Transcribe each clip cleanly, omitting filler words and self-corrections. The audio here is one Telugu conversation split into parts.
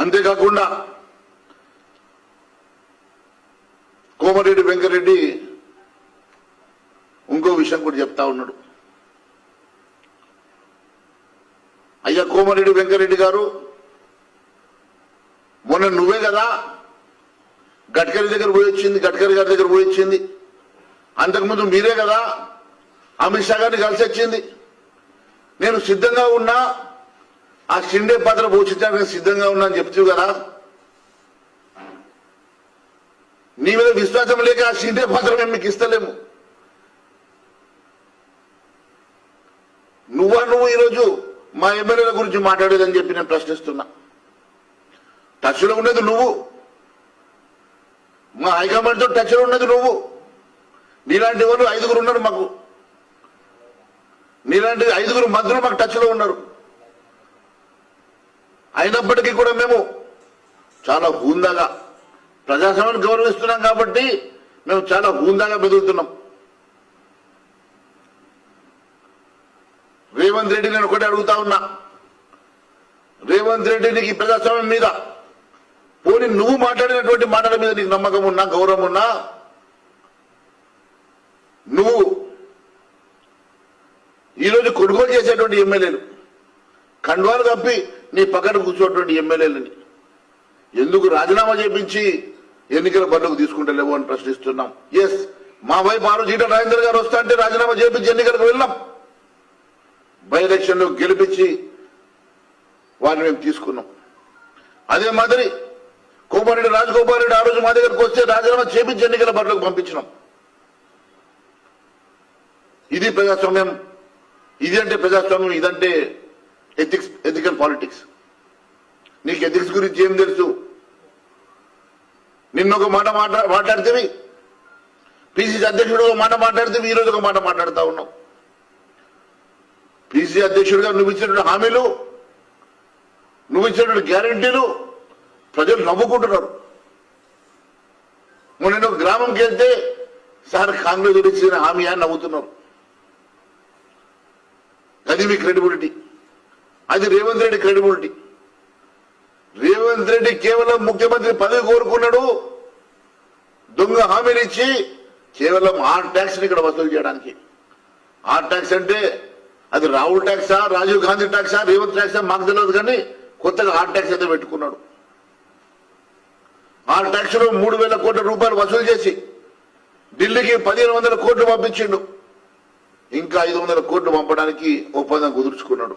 అంతేకాకుండా కోమరెడ్డి వెంకరెడ్డి ఇంకో విషయం కూడా చెప్తా ఉన్నాడు. అయ్యా కోమరెడ్డి వెంకరెడ్డి గారు, మొన్న నువ్వే కదా గడ్కరీ దగ్గర పోయి వచ్చింది, గడ్కరీ గారి దగ్గర పోయి వచ్చింది. అంతకుముందు మీరే కదా అమిత్ షా గారిని కలిసి వచ్చింది. నేను సిద్ధంగా ఉన్నా, ఆ షిండే పాత్ర పోషించడానికి సిద్ధంగా ఉన్నా అని చెప్తూ కదా. నీ మీద విశ్వాసం లేక ఆ షిండే పాత్ర మేము మీకు ఇస్తలేము. నువ్వు ఈరోజు మా ఎమ్మెల్యేల గురించి మాట్లాడేదని చెప్పి నేను ప్రశ్నిస్తున్నా. టచ్లో ఉన్నది నువ్వు, మా హైకమాండ్తో టచ్లో ఉన్నది నువ్వు. నీలాంటి వాళ్ళు 5గురు ఉన్నారు మాకు, నీలాంటి 5గురు మంత్రులు మాకు టచ్లో ఉన్నారు. అయినప్పటికీ కూడా మేము చాలా హూందాగా ప్రజాస్వామ్యాన్ని గౌరవిస్తున్నాం కాబట్టి మేము చాలా హూందాగా బెదురుతున్నాం. రేవంత్ రెడ్డి నేను ఒకటి అడుగుతా ఉన్నా, రేవంత్ రెడ్డి నీకు ఈ ప్రజాస్వామ్యం మీద, పోనీ నువ్వు మాట్లాడినటువంటి మాటల మీద నీకు నమ్మకం ఉన్నా, గౌరవం ఉన్నా, నువ్వు ఈరోజు కొనుగోలు చేసేటువంటి ఎమ్మెల్యేలు, కండువాలు కప్పి నీ పక్కన కూర్చోటువంటి ఎమ్మెల్యేలని ఎందుకు రాజీనామా చేపించి ఎన్నికల బరిలోకి తీసుకుంటలేవు అని ప్రశ్నిస్తున్నాం. ఎస్, మా వైపు ఆ రోజు ఈటల రాజేందర్ గారు వస్తా అంటే రాజీనామా చేపించి ఎన్నికలకు వెళ్ళాం. బై ఎలక్షన్ లో గెలిపించి వారిని మేము తీసుకున్నాం. అదే మాదిరి కోమరెడ్డి రాజగోపాల్ రెడ్డి ఆ రోజు మా దగ్గరకు వస్తే రాజీనామా చేపించి ఎన్నికల బరిలోకి పంపించినాం. ఇది ప్రజాస్వామ్యం, ఇది అంటే ప్రజాస్వామ్యం, ఇదంటే ఎథికల్ పాలిటిక్స్. నీకు ఎథిక్స్ గురించి ఏం తెలుసు? నిన్న ఒక మాట మాట్లాడితే, పిసిసి అధ్యక్షుడు ఒక మాట మాట్లాడితే, ఈ రోజు ఒక మాట మాట్లాడుతూ ఉన్నావు. పిసిసి అధ్యక్షుడిగా నువ్వు ఇచ్చినటువంటి హామీలు, నువ్వు ఇచ్చినటువంటి గ్యారంటీలు ప్రజలు నవ్వుకుంటున్నారు. మొన్న ఒక గ్రామంకి వెళ్తే సార్ కాంగ్రెస్ ఇచ్చిన హామీ అని నవ్వుతున్నారు. అది మీ క్రెడిబిలిటీ, అది రేవంత్ రెడ్డి క్రెడిబిలిటీ. రేవంత్ రెడ్డి కేవలం ముఖ్యమంత్రి పదవి కోరుకున్నాడు, దొంగ హామీలు ఇచ్చి కేవలం ఆ ట్యాక్స్ ని ఇక్కడ వసూలు చేయడానికి. ఆ ట్యాక్స్ అంటే అది రాహుల్ ట్యాక్సా, రాజీవ్ గాంధీ ట్యాక్సా, రేవంత్ ట్యాక్సా మాకు తెలియదు, కానీ కొత్తగా ఆ ట్యాక్స్ అయితే పెట్టుకున్నాడు. ఆ ట్యాక్స్ లో 3,000 కోట్ల రూపాయలు వసూలు చేసి ఢిల్లీకి 1,500 కోట్లు పంపించిండు. ఇంకా 500 కోట్లు పంపడానికి ఒప్పందం కుదుర్చుకున్నాడు.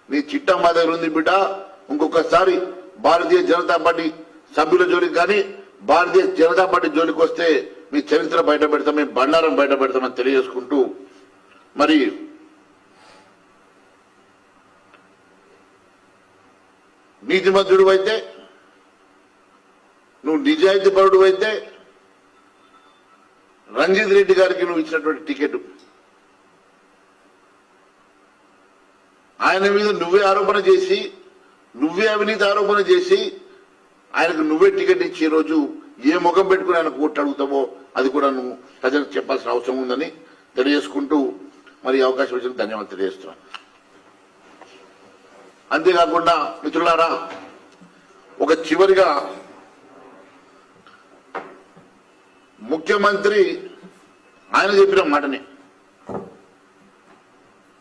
నీ చిట్టా మా దగ్గర ఉంది బిడ్డ. ఇంకొకసారి భారతీయ జనతా పార్టీ సభ్యుల జోలికి కానీ, భారతీయ జనతా పార్టీ జోలికి వస్తే మీ చరిత్ర బయట పెడతాం, మీ బండారం బయట పెడతామని తెలియజేసుకుంటూ, మరి నీతిమంతుడు అయితే, నువ్వు నిజాయితీ పరుడు అయితే, రంజిత్ రెడ్డి గారికి నువ్వు ఇచ్చినటువంటి టికెట్, ఆయన మీద నువ్వే ఆరోపణ చేసి, నువ్వే అవినీతి ఆరోపణ చేసి, ఆయనకు నువ్వే టికెట్ ఇచ్చి ఈరోజు ఏ ముఖం పెట్టుకుని ఆయన ఓట్లు అడుగుతావో అది కూడా నువ్వు ప్రజలకు చెప్పాల్సిన అవసరం ఉందని తెలియజేసుకుంటూ, మరి అవకాశం ఇచ్చిన ధన్యవాదాలు తెలియజేస్తున్నాను. అంతేకాకుండా మిత్రులారా, ఒక చివరిగా ముఖ్యమంత్రి ఆయన చెప్పిన మాటని,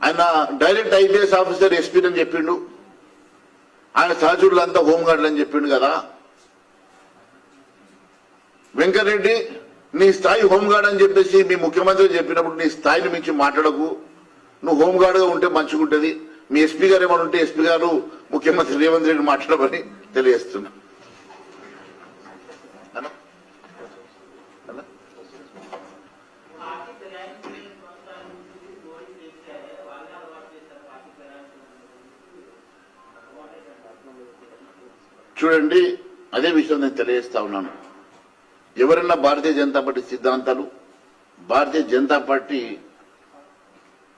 ఆయన డైరెక్ట్ ఐపీఎస్ ఆఫీసర్ ఎస్పీ అని చెప్పిండు, ఆయన సహచరులంతా హోంగార్డులు అని చెప్పిండు కదా. వెంకరెడ్డి, నీ స్థాయి హోంగార్డ్ అని చెప్పేసి మీ ముఖ్యమంత్రి చెప్పినప్పుడు నీ స్థాయిని మించి మాట్లాడకు, నువ్వు హోంగార్డుగా ఉంటే మంచిగుంటది. మీ ఎస్పీ గారు ఏమైనా ఉంటే ఎస్పీ గారు ముఖ్యమంత్రి రేవంత్ రెడ్డి మాట్లాడమని తెలియజేస్తున్నా. చూడండి, అదే విషయం నేను తెలియజేస్తా ఉన్నాను. ఎవరైనా భారతీయ జనతా పార్టీ సిద్ధాంతాలు, భారతీయ జనతా పార్టీ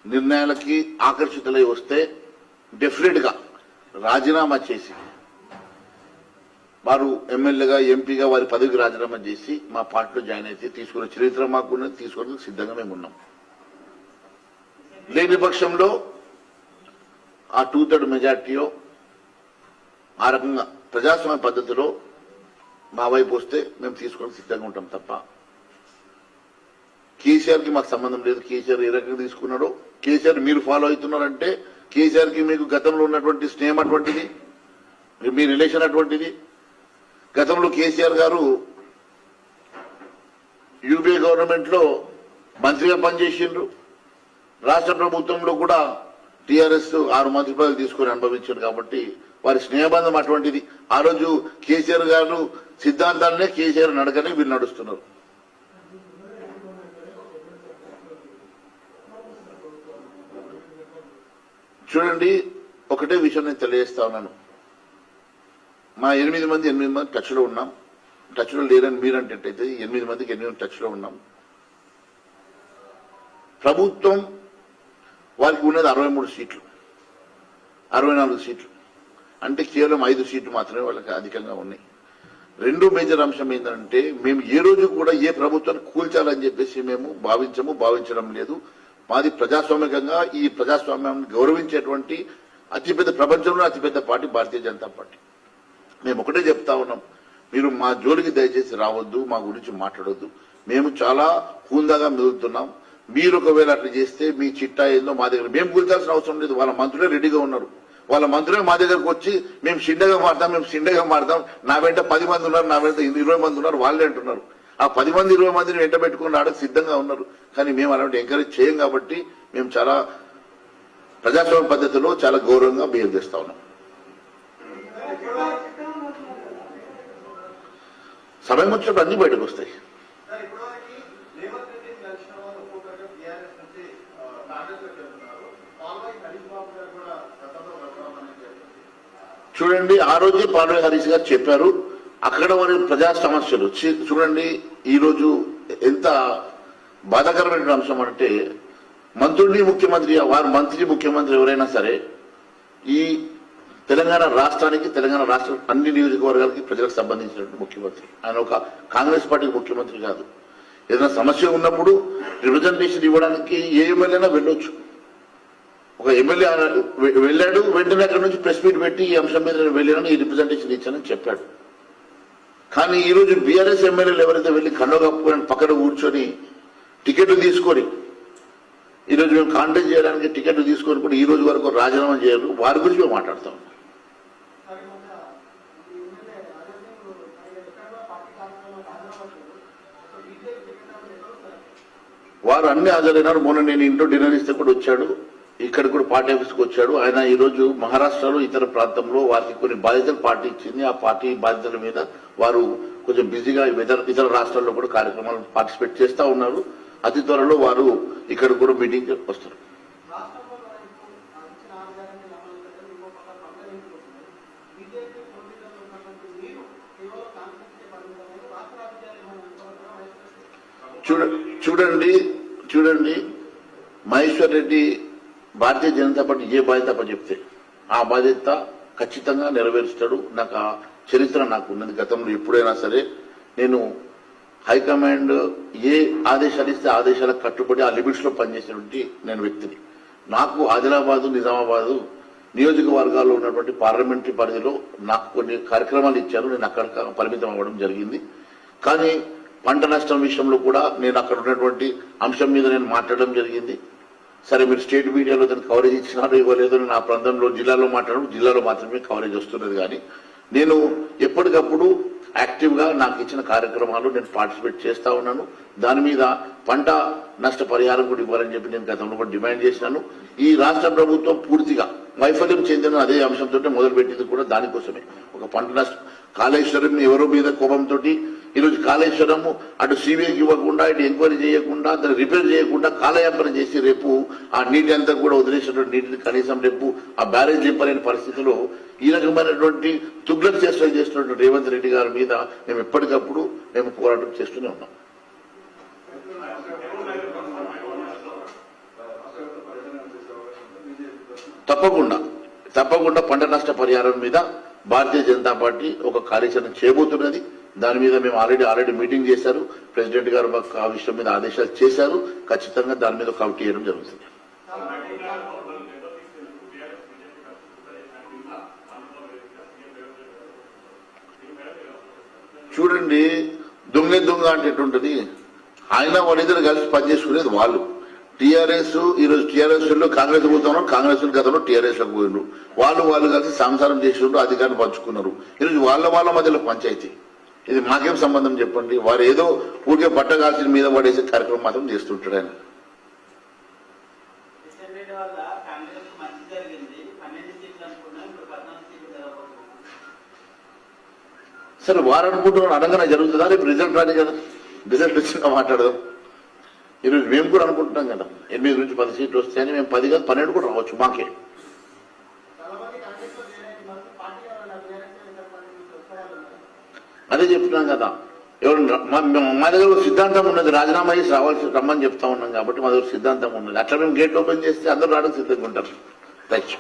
నిర్ణయాలకి ఆకర్షితులై వస్తే డెఫినెట్ గా రాజీనామా చేసి, వారు ఎమ్మెల్యేగా, ఎంపీగా వారి పదవికి రాజీనామా చేసి మా పార్టీలో జాయిన్ అయితే తీసుకున్న చరిత్ర మాకున్నది, తీసుకోవడానికి సిద్ధంగా మేము ఉన్నాం. లేని పక్షంలో ఆ 2/3 మెజార్టీయో ఆ రకంగా ప్రజాస్వామ్య పద్ధతిలో మా వైపు వస్తే మేము తీసుకొని సిద్ధంగా ఉంటాం తప్ప కేసీఆర్ కి మాకు సంబంధం లేదు. కేసీఆర్ ఏ రకంగా తీసుకున్నాడో కేసీఆర్ మీరు ఫాలో అవుతున్నారంటే కేసీఆర్ కి మీకు గతంలో ఉన్నటువంటి స్నేహం అటువంటిది, మీ రిలేషన్ అటువంటిది. గతంలో కేసీఆర్ గారు యూపీఏ గవర్నమెంట్ లో మంత్రిగా పనిచేసిండ్రు. రాష్ట్ర ప్రభుత్వంలో కూడా టీఆర్ఎస్ 6 మంత్రి పదవులు తీసుకుని అనుభవించారు కాబట్టి వారి స్నేహబంధం అటువంటిది. ఆ రోజు కేసీఆర్ గారు సిద్ధాంతాలనే కేసీఆర్ నడకనే వీళ్ళు నడుస్తున్నారు. చూడండి, ఒకటే విషయం నేను తెలియజేస్తా ఉన్నాను. మా 8 మంది టచ్ లో ఉన్నాం. టచ్ లో లేరని మీరంటే 8 మందికి 8 టచ్ లో ఉన్నాం. ప్రభుత్వం వారికి ఉన్నది 63 సీట్లు, 64 సీట్లు అంటే కేవలం 5 సీట్లు మాత్రమే వాళ్ళకి అధికంగా ఉన్నాయి. రెండో మేజర్ అంశం ఏంటంటే మేము ఏ రోజు కూడా ఏ ప్రభుత్వాన్ని కూల్చాలని చెప్పేసి మేము భావించడం లేదు. మాది ప్రజాస్వామికంగా ఈ ప్రజాస్వామ్యాన్ని గౌరవించేటువంటి అతిపెద్ద ప్రపంచంలో అతిపెద్ద పార్టీ భారతీయ జనతా పార్టీ. మేము ఒకటే చెప్తా ఉన్నాం, మీరు మా జోలికి దయచేసి రావద్దు, మా గురించి మాట్లాడొద్దు. మేము చాలా హూందాగా మెదులుతున్నాం. మీరు ఒకవేళ అట్లా చేస్తే మీ చిట్టా ఏందో మా దగ్గర మేము కూల్చాల్సిన అవసరం లేదు. వాళ్ళ మంత్రులే రెడీగా ఉన్నారు. వాళ్ళ మంత్రులే మా దగ్గరకు వచ్చి మేము షిండగా మారుతాం, నా వెంట 10 మంది ఉన్నారు, నా వెంట 20 మంది ఉన్నారు, వాళ్ళే అంటున్నారు. ఆ 10 మంది 20 మందిని వెంట పెట్టుకుని రావడానికి సిద్ధంగా ఉన్నారు. కానీ మేము అలాంటి ఎంకరేజ్ చేయం కాబట్టి మేము చాలా ప్రజాస్వామ్య పద్ధతిలో చాలా గౌరవంగా బిహేవ్ చేస్తా ఉన్నాం. సమయం వచ్చినప్పుడు అన్ని బయటకు వస్తాయి. చూడండి, ఆ రోజే పాల్వాయి హరీష్ గారు చెప్పారు. అక్కడ వారి ప్రజా సమస్యలు చూడండి. ఈ రోజు ఎంత బాధాకరమైన అంశం అంటే మంత్రుడిని ముఖ్యమంత్రి, వారు మంత్రి ముఖ్యమంత్రి ఎవరైనా సరే ఈ తెలంగాణ రాష్ట్రానికి, తెలంగాణ రాష్ట్ర అన్ని నియోజకవర్గాలకి ప్రజలకు సంబంధించినటువంటి ముఖ్యమంత్రి. ఆయన ఒక కాంగ్రెస్ పార్టీ ముఖ్యమంత్రి కాదు. ఏదైనా సమస్య ఉన్నప్పుడు రిప్రజెంటేషన్ ఇవ్వడానికి ఏ ఎమ్మెల్యేనా వెళ్ళొచ్చు. ఒక ఎమ్మెల్యే వెళ్ళాడు, వెంటనే అక్కడ నుంచి ప్రెస్ మీట్ పెట్టి ఈ అంశం మీద వెళ్ళానని ఈ రిప్రజెంటేషన్ ఇచ్చానని చెప్పాడు. కానీ ఈ రోజు బీఆర్ఎస్ ఎమ్మెల్యేలు ఎవరైతే వెళ్లి కండో కప్పుకొని పక్కన కూర్చొని టికెట్లు తీసుకొని ఈరోజు మేము కాంటాక్ట్ చేయడానికి టికెట్లు తీసుకొని కూడా ఈ రోజు వరకు రాజీనామా చేయరు. వారి గురించి మేము మాట్లాడతాం. వారు అన్ని హాజరైనారు. మొన్న నేను ఇంట్లో డిన్నర్ ఇస్తే కూడా వచ్చాడు, ఇక్కడ కూడా పార్టీ ఆఫీస్కి వచ్చాడు. ఆయన ఈ రోజు మహారాష్ట్రలో ఇతర ప్రాంతంలో వారికి కొన్ని బాధ్యతలు పార్టీ ఇచ్చింది. ఆ పార్టీ బాధ్యతల మీద వారు కొంచెం బిజీగా ఇతర రాష్ట్రాల్లో కూడా కార్యక్రమాలు పార్టిసిపేట్ చేస్తా ఉన్నారు. అతి త్వరలో వారు ఇక్కడ కూడా మీటింగ్ వస్తారు. చూడండి మహేశ్వర్ రెడ్డి భారతీయ జనతా పార్టీ ఏ బాధ్యత చెప్తే ఆ బాధ్యత ఖచ్చితంగా నెరవేరుస్తాడు. నాకు ఆ చరిత్ర నాకు ఉన్నది. గతంలో ఎప్పుడైనా సరే నేను హైకమాండ్ ఏ ఆదేశాలు ఇస్తే ఆదేశాలకు కట్టుబడి ఆ లిమిట్స్ లో పనిచేసినటువంటి నేను వ్యక్తిని. నాకు ఆదిలాబాదు, నిజామాబాదు నియోజకవర్గాల్లో ఉన్నటువంటి పార్లమెంటరీ పరిధిలో నాకు కొన్ని కార్యక్రమాలు ఇచ్చారు. నేను అక్కడ పరిమితం అవ్వడం జరిగింది. కానీ పంట నష్టం విషయంలో కూడా నేను అక్కడ ఉన్నటువంటి అంశం మీద నేను మాట్లాడడం జరిగింది. సరే, మీరు స్టేట్ మీడియాలో దానికి కవరేజ్ ఇచ్చినారో ఇవ్వలేదో, నేను ఆ ప్రాంతంలో జిల్లాలో మాట్లాడడం, జిల్లాలో మాత్రమే కవరేజ్ వస్తున్నది. కానీ నేను ఎప్పటికప్పుడు యాక్టివ్ గా నాకు ఇచ్చిన కార్యక్రమాలు నేను పార్టిసిపేట్ చేస్తా ఉన్నాను. దాని మీద పంట నష్ట పరిహారం కూడా ఇవ్వాలని చెప్పి నేను గతంలో కూడా డిమాండ్ చేసినాను. ఈ రాష్ట్ర ప్రభుత్వం పూర్తిగా వైఫల్యం చెందిన అదే అంశంతో మొదలుపెట్టింది కూడా దానికోసమే. ఒక పంట నష్టం కాళేశ్వరం ఎవరో మీద కోపంతో ఈరోజు కాళేశ్వరం అటు సిబిఐకి ఇవ్వకుండా, ఇటు ఎంక్వైరీ చేయకుండా, దాన్ని రిపేర్ చేయకుండా కాలయాపన చేసి రేపు ఆ నీటి అంతా కూడా వదిలేసినటువంటి నీటిని కనీసం రేపు ఆ బ్యారేజ్ నింపలేని పరిస్థితిలో ఈ రకమైనటువంటి తుగ్లక్ చేష్టలు చేస్తున్నటువంటి రేవంత్ రెడ్డి గారి మీద మేము ఎప్పటికప్పుడు మేము పోరాటం చేస్తూనే ఉన్నాం. తప్పకుండా పంట నష్ట పరిహారం మీద భారతీయ జనతా పార్టీ ఒక కార్యాచరణ చేయబోతున్నది. దాని మీద మేము ఆల్రెడీ మీటింగ్ చేశారు. ప్రెసిడెంట్ గారు ఆ విషయం మీద ఆదేశాలు చేశారు. ఖచ్చితంగా దాని మీద కమిటీ చేయడం జరుగుతుంది. చూడండి, దొంగ అంటే ఎటుంటది. ఆయన వాళ్ళిద్దరు కలిసి పనిచేసుకునేది వాళ్ళు. టీఆర్ఎస్ ఈరోజు టీఆర్ఎస్ లో కాంగ్రెస్ పోతున్నారు, కాంగ్రెస్ గతంలో టీఆర్ఎస్ లకు పోయినారు. వాళ్ళు కలిసి సంసారం చేసినప్పుడు అధికారం పంచుకున్నారు. ఈరోజు వాళ్ళ మధ్యలో పంచాయతీ. ఇది మాకేం సంబంధం చెప్పండి. వారు ఏదో ఊరికే బట్ట కాల్చిన మీద పడేసే కార్యక్రమం మాత్రం చేస్తుంటాడు ఆయన. సరే, వారు అనుకుంటున్నారు అనగానే జరుగుతుందా? రేపు రిజల్ట్ రాని కదా, రిజల్ట్ వచ్చినా మాట్లాడదాం. ఈరోజు మేము కూడా అనుకుంటున్నాం కదా 8 నుంచి 10 సీట్లు వస్తాయని. మేము 10 కాదు 12 కూడా రావచ్చు మాకే. అదే చెప్తున్నాం కదా. ఎవరు మా దగ్గర సిద్ధాంతం ఉన్నది, రాజీనామా చేసి రమ్మని చెప్తా ఉన్నాం కాబట్టి మా దగ్గర సిద్ధాంతం ఉన్నది. అట్లా మేము గేట్ ఓపెన్ చేస్తే అందరూ రావడానికి సిద్ధంగా ఉంటారు. రైట్.